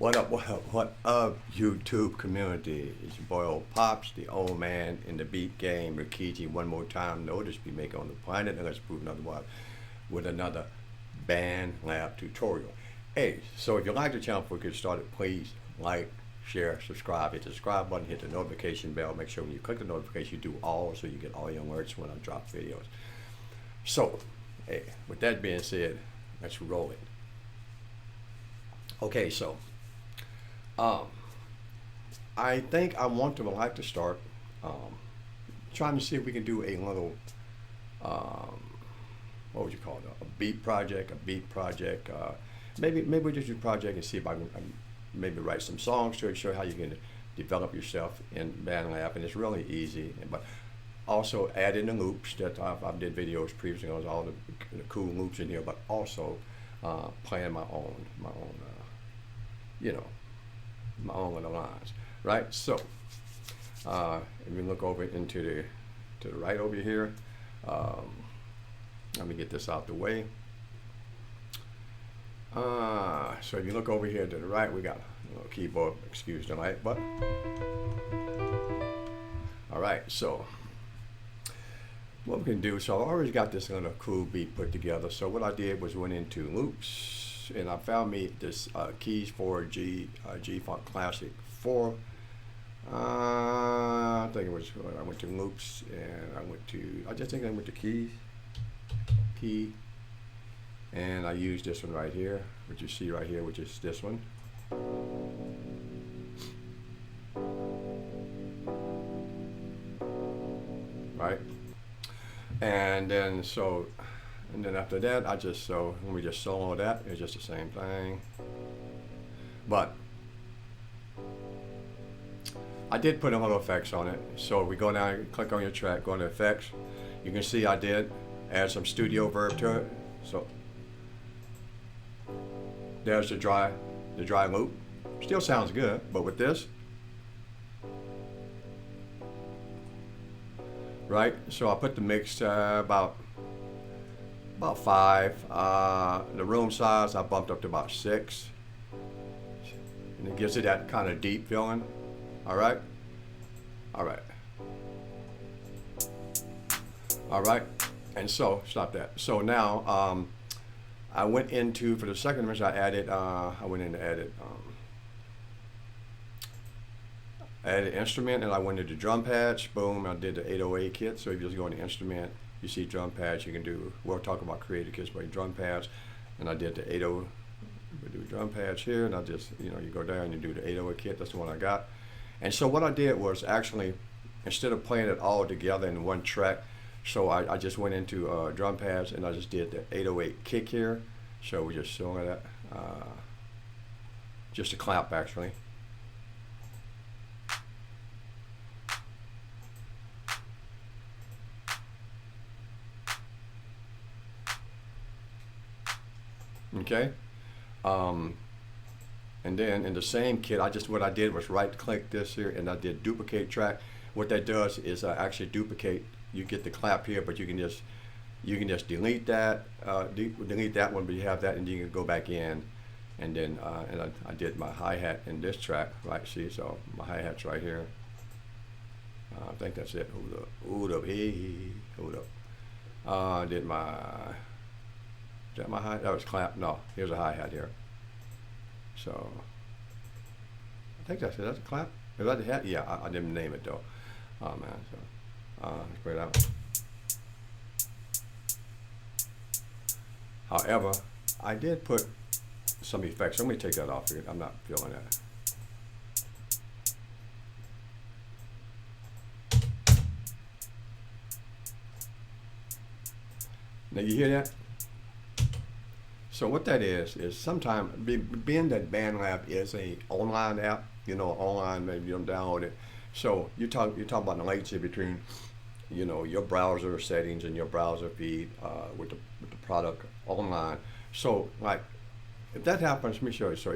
What up, YouTube community? It's your boy old Pops, the old man in the beat game, ReKeJe. One more time, notice we make on the planet, and let's prove otherwise with another Bandlab tutorial. Hey, so if you like the channel before we get started, please like, share, subscribe. Hit the subscribe button, hit the notification bell. Make sure when you click the notification, you do all so you get all your alerts when I drop videos. So, hey, with that being said, let's roll it. Okay, so I think I like to start trying to see if we can do a little what would you call it, a beat project, maybe we just do a project and see if I can maybe write some songs to it, show how you can develop yourself in Bandlab, and it's really easy. But also add in the loops that I've did videos previously on all the cool loops in here, but also playing my own my own little lines, right? So if we look over into the right over here, let me get this out the way. So if you look over here to the right, we got a little keyboard, excuse the light, but all right. So what we can do, so I already got this little cool beat put together. So what I did was went into loops, and I found me this keys for G Funk Classic 4. I think it was, I went to loops, and I just think I went to key, and I used this one right here, which you see right here, which is this one. Right? And then after that, when we just solo that, it's just the same thing. But I did put a little effects on it. So we go down, click on your track, go into effects. You can see I did add some studio verb to it. So there's the dry loop. Still sounds good, but with this, right? So I put the mix about 5. The room size I bumped up to about 6, and it gives it that kind of deep feeling. All right. And so stop that. So now I went into, for the second mix, I went in and added instrument, and I went into drum pads. Boom, I did the 808 kit. So if you just go into instrument, you see drum pads. You can do, we'll talk about creative kits by drum pads, and I did the 80. We do drum pads here, and I just, you go down and you do the 808 kit. That's the one I got. And so what I did was actually, instead of playing it all together in one track, so I just went into drum pads, and I just did the 808 kick here. So we just saw that, just a clap actually. Okay. And then in the same kit, what I did was right click this here, and I did duplicate track. What that does is actually duplicate. You get the clap here, but you can just delete that, delete that one, but you have that, and you can go back in, and then I did my hi-hat in this track, right? See, so my hi-hat's right here. I think that's it. Hold up, hold up. I did my, is that my hi? That was clap. No, here's a hi-hat here. So I think that's it. That's a clap. Is that the hat? Yeah, I didn't name it though. Oh man, so let's play it out. However, I did put some effects. Let me take that off here. I'm not feeling that. Now you hear that? So what that is sometimes, being that Bandlab is a online app, online, maybe you don't download it. So you talk about the latency between, your browser settings and your browser feed with the product online. So like, if that happens, let me show you. So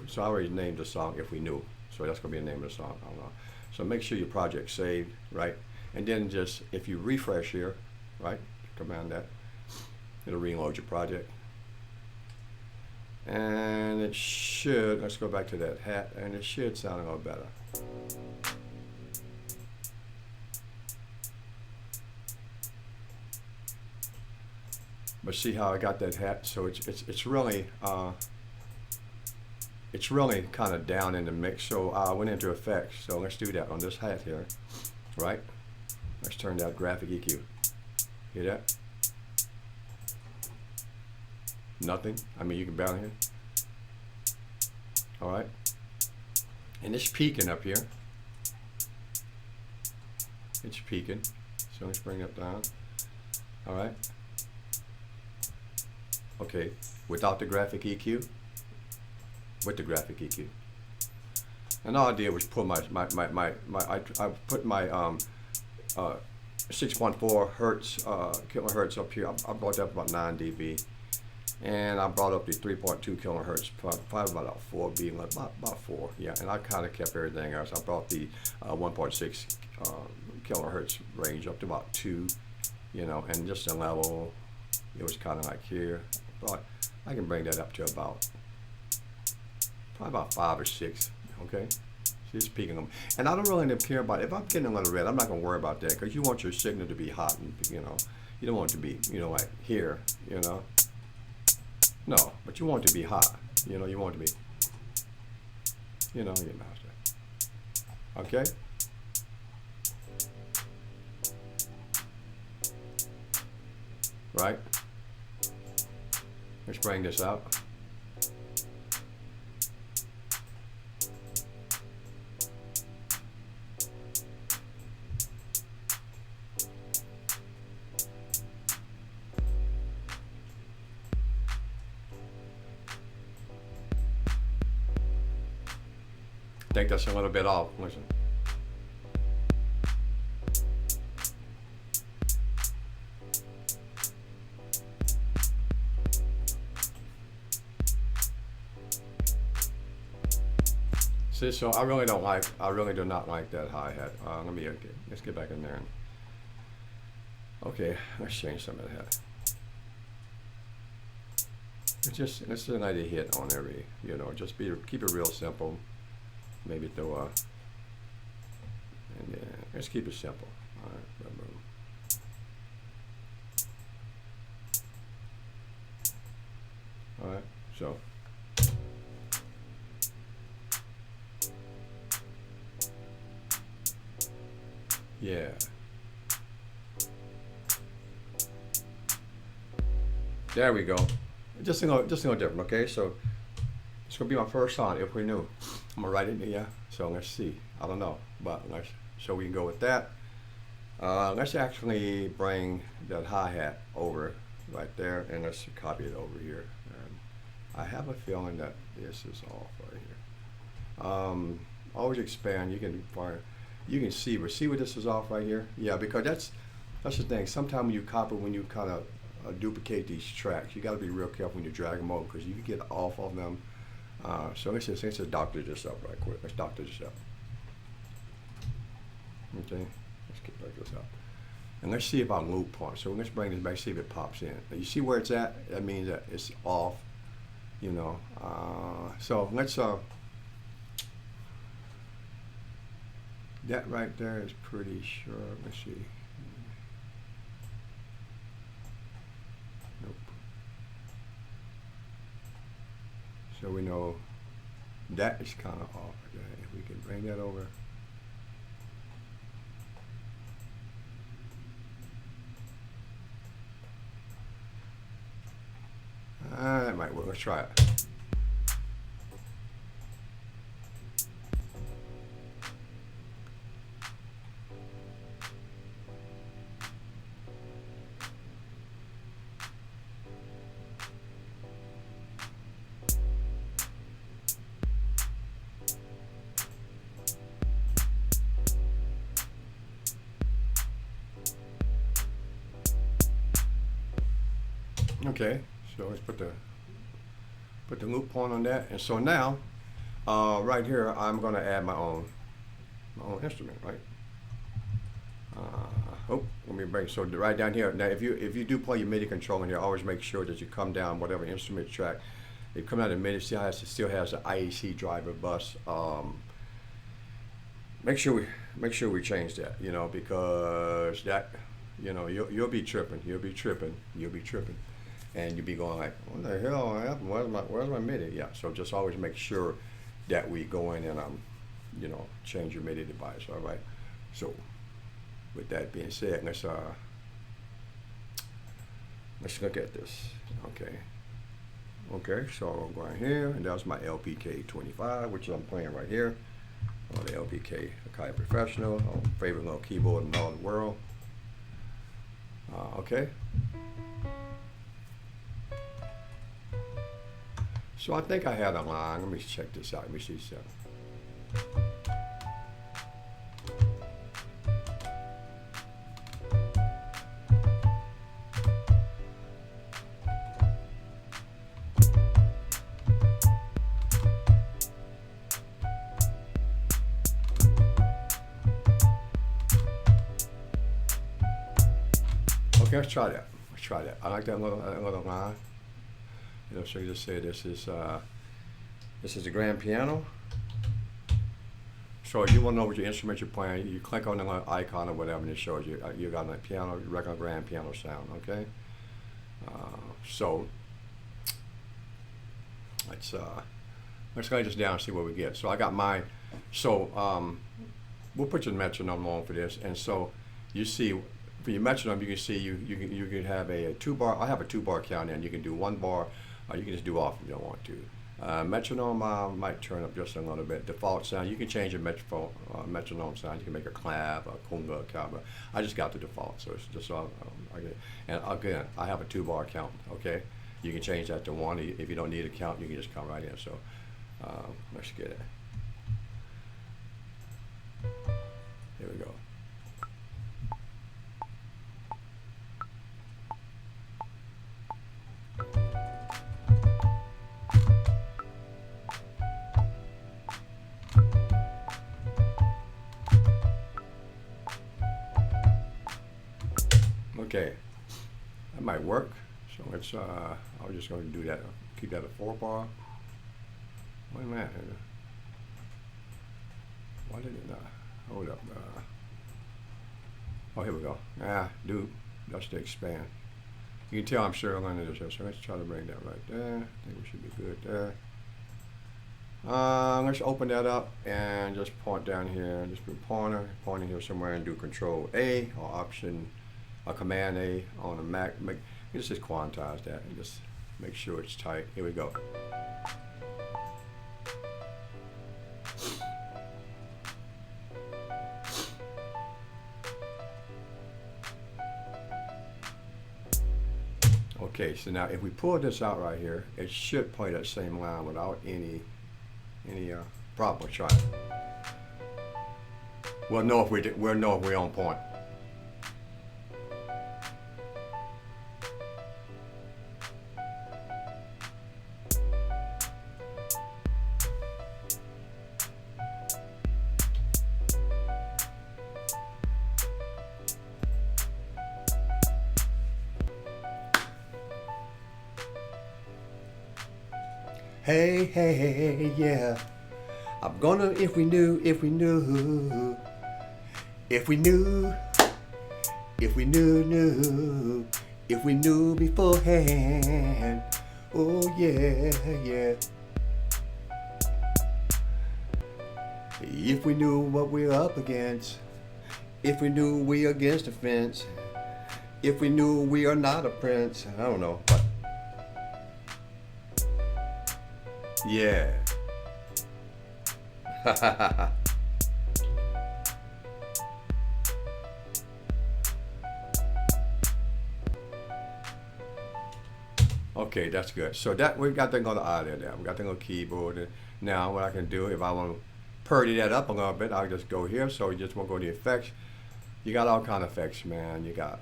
so I already named the song If We Knew. So that's gonna be the name of the song. I don't know. So make sure your project's saved, right? And then just, if you refresh here, right? Command that, it'll reload your project. And it should, let's go back to that hat, and it should sound a little better. But see how I got that hat? So it's really kind of down in the mix. So I went into effects. So let's do that on this hat here, right? Let's turn that graphic EQ. Hear that? Nothing. I mean, you can barely hear. All right. And it's peaking up here. It's peaking. So let's bring that down. All right. Okay. Without the graphic EQ. With the graphic EQ. And all I did was put I put my 6.4 hertz kilohertz up here. I brought that up about 9 dB. And I brought up the 3.2 kilohertz, probably about 4 being about 4, yeah. And I kind of kept everything else. I brought the 1.6 kilohertz range up to about 2, you know, and just a level. It was kind of like here. But I can bring that up to about probably about 5 or 6. Okay, so it's peaking them, and I don't really care about it. If I'm getting a little red, I'm not gonna worry about that because you want your signal to be hot, and you know, you don't want it to be, you know, like here, you know. No, but you want it to be hot. You know, you want it to be, you know, your master. Okay? Right? Let's bring this out. I think that's a little bit off. Listen. See, so I really do not like that hi-hat. Let's get back in there. Okay, let's change some of that. It's just a nice hit on every, you know, just keep it real simple. Maybe throw a, and let's keep it simple. All right, boom. All right, so. Yeah. There we go. Just a little different, okay? So it's gonna be my first song if we're new. I'm gonna write it in here, so let's see. I don't know, but so we can go with that. Let's actually bring that hi-hat over right there, and let's copy it over here. And I have a feeling that this is off right here. Always expand. You can see, but see where this is off right here. Yeah, because that's the thing. Sometimes when you kind of duplicate these tracks, you got to be real careful when you drag them over because you can get off of them. So let's just doctor this up right quick. Let's doctor this up. Okay, let's get back this up. And let's see if our loop points. So let's bring this back, see if it pops in. Now, you see where it's at? That means that it's off, you know. So let's, that right there is pretty sure. Let's see. Nope. So we know that is kind of off. Okay. If we can bring that over. That might work. Let's try it. Okay, so let's put the loop point on that, and so now, right here, I'm going to add my own instrument, right? Let me bring, so right down here. Now, if you do play your MIDI control in here, always make sure that you come down whatever instrument track It come out of MIDI. It still has the IEC driver bus. Make sure we change that, you know, because that, you know, you'll be tripping, and you'll be going like, what the hell happened? Where's my MIDI? Yeah. So just always make sure that we go in and you know, change your MIDI device. All right. So with that being said, let's look at this. Okay, so I'm going here, and that's my LPK25, which I'm playing right here on the LPK Akai Professional, favorite little keyboard in all the world. Okay. So I think I had a line. Let me check this out. Let me see something. Okay, let's try that. I like that little line. You know, so you just say this is the grand piano. So if you want to know what your instrument you're playing, you click on the little icon or whatever, and it shows you you got a piano, regular grand piano sound. Okay. So let's write this down and see what we get. So I got mine. So we'll put your metronome on for this, and so you see. For your metronome, you can see you can have a 2-bar. I have a 2-bar count in. You can do 1 bar, or you can just do off if you don't want to. Metronome might turn up just a little bit. Default sound, you can change your metronome sound. You can make a clav, a conga, a cava. I just got the default, so it's just and again, I have a 2-bar count. Okay, you can change that to 1. If you don't need a count, you can just come right in. So let's get it. Here we go. Okay, that might work. So let's, I was just going to do that, keep that a 4-bar. Wait a minute. Why did it not? Hold up. Oh, here we go. That's the expand. You can tell I'm sure I'm learning this, so let's try to bring that right there. I think we should be good there. Let's open that up and just point down here, just put pointing here somewhere, and do Control A or Option Command A on a Mac. Let's just quantize that and just make sure it's tight. Here we go. Okay, so now if we pull this out right here, it should play that same line without any problem. Try it. We'll know if we're on point. Hey, yeah. I'm gonna, if we knew beforehand. Oh, yeah. If we knew what we're up against. If we knew we against the fence. If we knew we are not a prince. I don't know. But yeah. Okay, that's good. So that we got the little audio there. We got the little keyboard. And now what I can do, if I want to purdy that up a little bit, I'll just go here. So you just want to go to the effects. You got all kind of effects, man. You got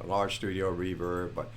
large studio reverb. But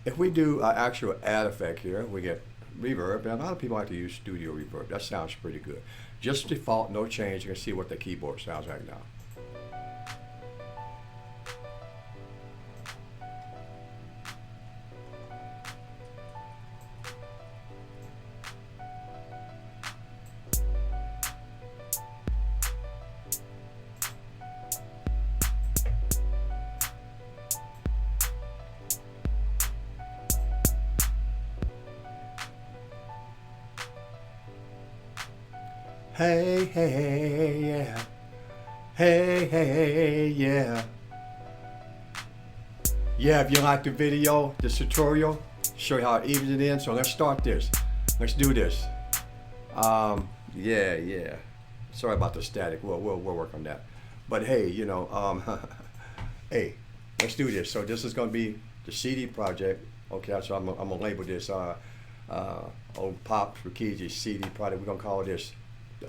if we do an actual add effect here, we get reverb, and a lot of people like to use studio reverb. That sounds pretty good. Just default, no change. You can see what the keyboard sounds like now. Hey, hey, yeah. Hey, hey, yeah. Yeah, if you like the video, this tutorial, show you how it evens it in. So let's start this. Let's do this. Yeah. Sorry about the static. We'll work on that. But hey, you know, hey, let's do this. So this is going to be the CD project. Okay, so I'm gonna label this old Pops ReKeJe CD project. We're gonna call this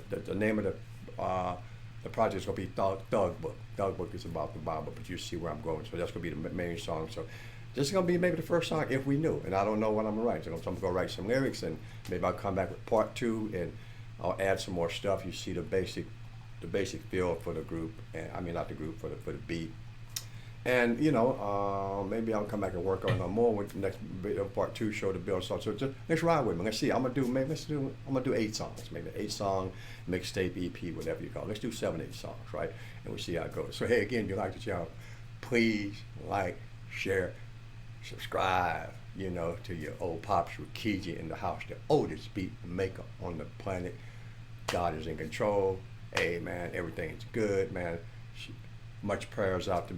the name of the project is gonna be Thug Book. Thug Book is about the Bible, but you see where I'm going. So that's gonna be the main song. So this is gonna be maybe the first song if we knew, and I don't know what I'm gonna write. So I'm gonna write some lyrics, and maybe I'll come back with part 2, and I'll add some more stuff. You see the basic feel for the group, and I mean not the group, for the beat. And you know, maybe I'll come back and work on more with the next video, part 2, show the build. So just let's ride with me. Let's see. I'm gonna do 8 songs, maybe 8 song mixtape, EP, whatever you call it. Let's do 7, 8 songs, right? And we'll see how it goes. So hey, again, if you like the channel, please like, share, subscribe. You know, to your old Pops ReKeJe in the house, the oldest beat maker on the planet. God is in control. Hey man, everything's good, man. Much prayers out to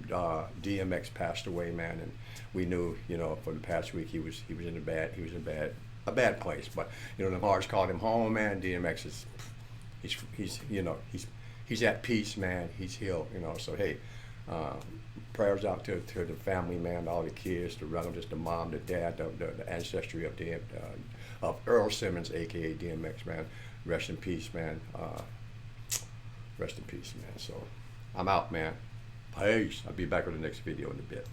DMX passed away, man, and we knew, you know, for the past week he was in a bad place. But you know, the Lord's called him home, man. DMX is he's at peace, man. He's healed, you know. So hey, prayers out to the family, man, all the kids, the relatives, the mom, the dad, the ancestry of Earl Simmons, aka DMX, man. Rest in peace, man. Rest in peace, man. So I'm out, man. Peace. I'll be back with the next video in a bit.